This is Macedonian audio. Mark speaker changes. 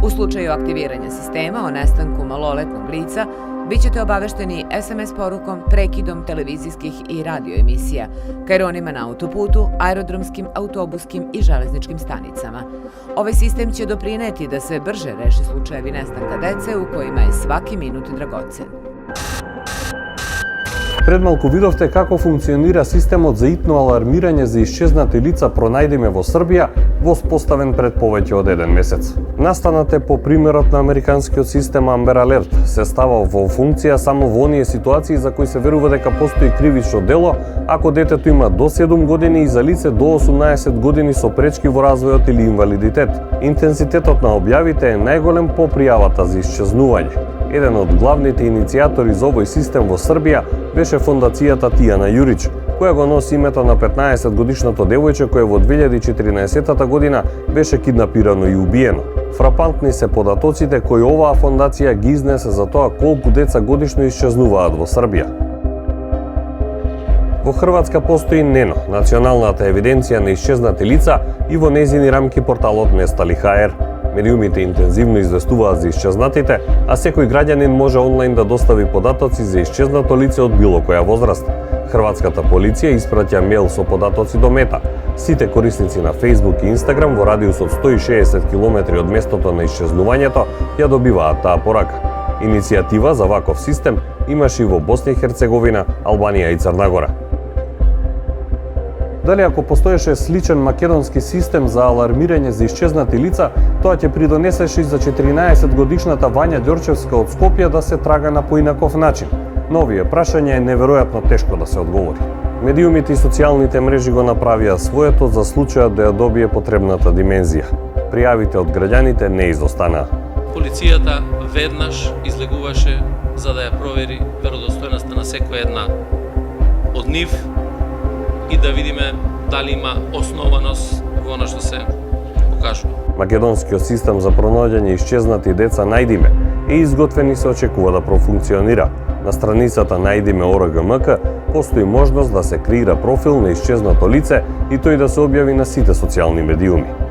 Speaker 1: U slučaju aktiviranja sistema o nestanku maloletnog lica, bit ćete obavešteni SMS porukom, prekidom televizijskih i radio emisija, kajronima na autoputu, aerodromskim, autobuskim i železničkim stanicama. Ovaj sistem će doprineti da se brže reši slučajevi nestanka dece u kojima je svaki minut dragocen.
Speaker 2: Пред малку видовте како функционира системот за итно алармирање за исчезнати лица пронајдеме во Србија, воспоставен пред повеќе од 1 месец. Настанат е по примерот на американскиот систем Amber Alert, се става во функција само во оние ситуации за кои се верува дека постои кривично дело, ако детето има до 7 години и за лице до 18 години со пречки во развојот или инвалидитет. Интензитетот на објавите е најголем по пријавата за исчезнување. Еден од главните иницијатори за овој систем во Србија беше фондацијата Тијана Јурич, која го носи името на 15-годишното девојче кое во 2014 година беше киднапирано и убиено. Фрапантни се податоците кои оваа фондација ги изнесе за тоа колку деца годишно исчезнуваат во Србија. Во Хрватска постои НЕНО, националната евиденција на исчезнати лица, и во нејзини рамки порталот Нестали.hr. Медиумите интензивно известуваат за исчезнатите, а секој граѓанин може онлайн да достави податоци за исчезнато лице од било која возраст. Хрватската полиција испраќа мејл со податоци до Мета. Сите корисници на Facebook и Instagram во радиус од 160 км од местото на исчезнувањето ја добиваат таа порака. Иницијатива за ваков систем имаше и во Босна и Херцеговина, Албанија и Црна Гора. Дали ако постоеше сличен македонски систем за алармирање за исчезнати лица, тоа ќе придонесеше и за 14-годишната Вања Ѓорчевска од Скопје да се трага на поинаков начин. Но овие прашања е неверојатно тешко да се одговори. Медиумите и социјалните мрежи го направија своето за случајот да ја добие потребната димензија. Пријавите од граѓаните не изостанаа.
Speaker 3: Полицијата веднаш излегуваше за да ја провери веродостојноста на секоја една од нив и да видиме дали има основаност во она што се покажува.
Speaker 2: Македонскиот систем за пронаѓање исчезнати деца Најдиме е изготвен и се очекува да профункционира. На страницата Најдиме.org.mk постои можност да се креира профил на исчезнато лице и тој да се објави на сите социјални медиуми.